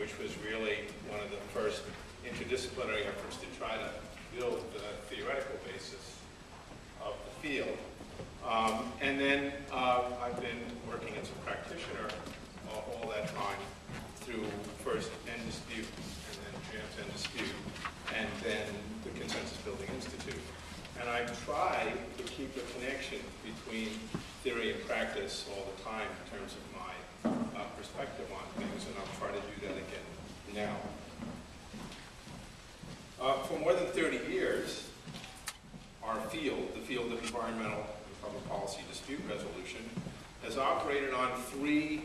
which was really one of the first interdisciplinary efforts to try to build the theoretical basis of the field. And then I've been working as a practitioner all that time through first End Dispute, and then Jams End Dispute, and then the Consensus Building Institute. And I try to keep a connection between theory and practice all the time in terms of my perspective on things, and I'll try to do that again now. For more than 30 years, our field, the field of environmental and public policy dispute resolution, has operated on three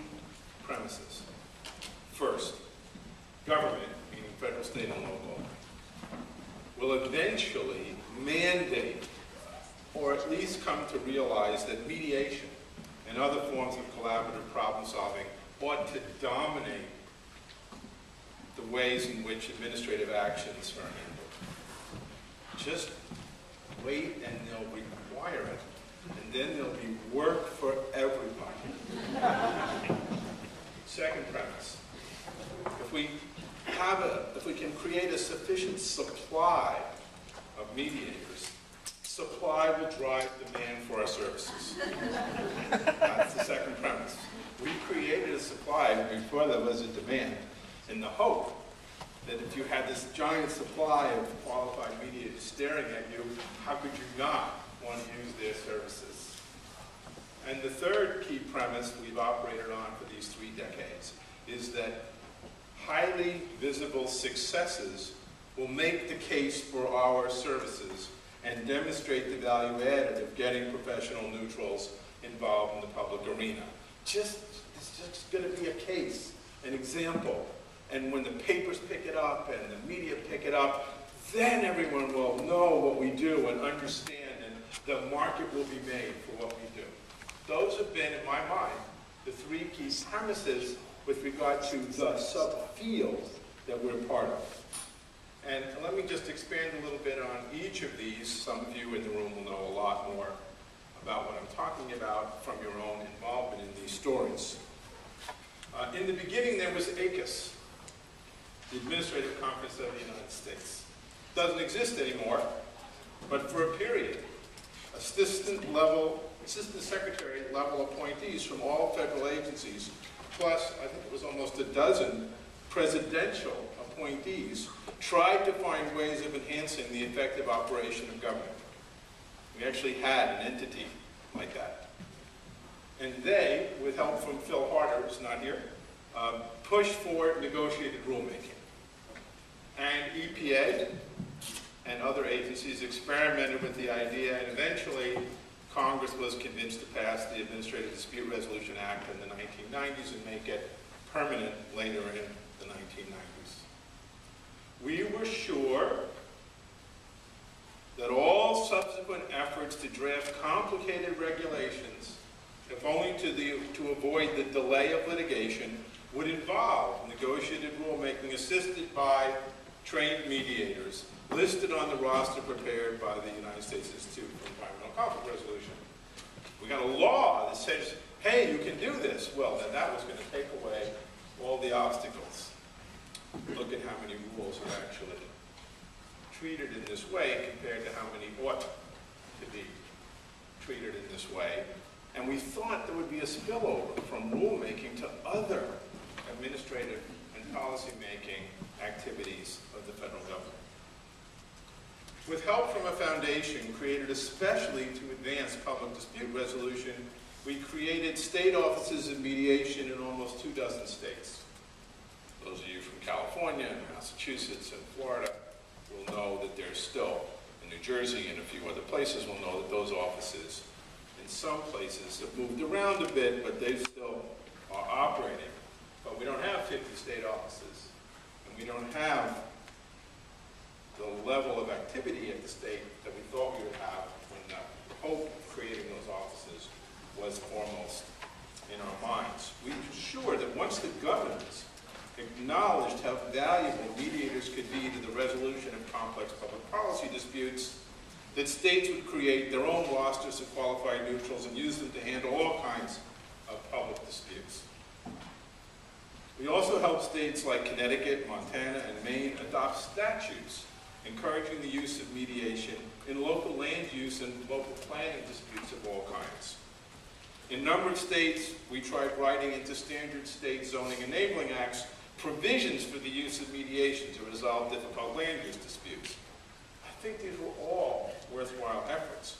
premises. First, government, meaning federal, state, and local, will eventually mandate, or at least come to realize that mediation and other forms of collaborative problem solving ought to dominate the ways in which administrative actions are handled. Just wait and they'll require it, and then there'll be work for everybody. Second premise, if we can create a sufficient supply of mediators, supply will drive demand for our services. That's the second premise. We created a supply before there was a demand, in the hope that if you had this giant supply of qualified mediators staring at you, how could you not want to use their services? And the third key premise we've operated on for these 3 decades is that highly visible successes will make the case for our services and demonstrate the value added of getting professional neutrals involved in the public arena. It's just going to be a case, an example. And when the papers pick it up and the media pick it up, then everyone will know what we do and understand, and the market will be made for what we do. Those have been, in my mind, the 3 key premises with regard to the subfield that we're part of. And let me just expand a little bit on each of these. Some of you in the room will know a lot more about what I'm talking about from your own involvement in these stories. In the beginning, there was ACUS, the Administrative Conference of the United States. Doesn't exist anymore, but for a period, assistant secretary level appointees from all federal agencies, plus I think it was almost a dozen presidential appointees, tried to find ways of enhancing the effective operation of government. We actually had an entity like that. And they, with help from Phil Harder, who's not here, pushed for negotiated rulemaking. And EPA and other agencies experimented with the idea, and eventually Congress was convinced to pass the Administrative Dispute Resolution Act in the 1990s and make it permanent later in the 1990s. We were sure that all subsequent efforts to draft complicated regulations, if only to avoid the delay of litigation, would involve negotiated rulemaking assisted by trained mediators listed on the roster prepared by the United States Institute for Environmental Conflict Resolution. We got a law that says, hey, you can do this. Well, then that was going to take away all the obstacles. Look at how many rules are actually treated in this way compared to how many ought to be treated in this way. And we thought there would be a spillover from rulemaking to other administrative and policy-making activities of the federal government. With help from a foundation created especially to advance public dispute resolution, we created state offices of mediation in almost 24 states. Those of you from California and Massachusetts and Florida will know that there's still, in New Jersey and a few other places will know that those offices in some places have moved around a bit, but they still are operating. But we don't have 50 state offices, and we don't have the level of activity at the state that we thought we would have when the hope of creating those offices was foremost in our minds. We were sure that once the governors acknowledged how valuable mediators could be to the resolution of complex public policy disputes, that states would create their own rosters of qualified neutrals and use them to handle all kinds of public disputes. We also help states like Connecticut, Montana, and Maine adopt statutes encouraging the use of mediation in local land use and local planning disputes of all kinds. In a number of states, we tried writing into standard state zoning enabling acts provisions for the use of mediation to resolve difficult land use disputes. I think these were all worthwhile efforts.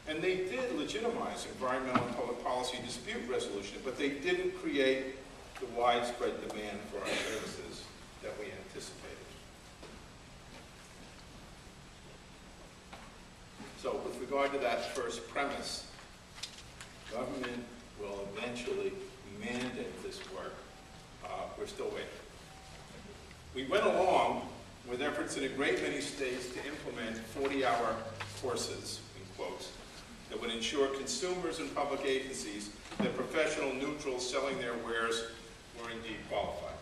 And they did legitimize environmental and public policy dispute resolution, but they didn't create the widespread demand for our services that we anticipated. So with regard to that first premise, government will eventually mandate this work. We're still waiting. We went along with efforts in a great many states to implement 40-hour courses, in quotes, that would ensure consumers and public agencies that professional neutrals selling their wares were indeed qualified.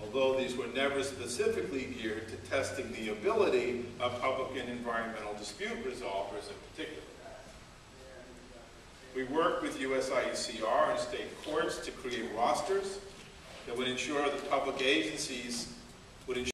Although these were never specifically geared to testing the ability of public and environmental dispute resolvers in particular. We worked with USIUCR and state courts to create rosters that would ensure that public agencies would ensure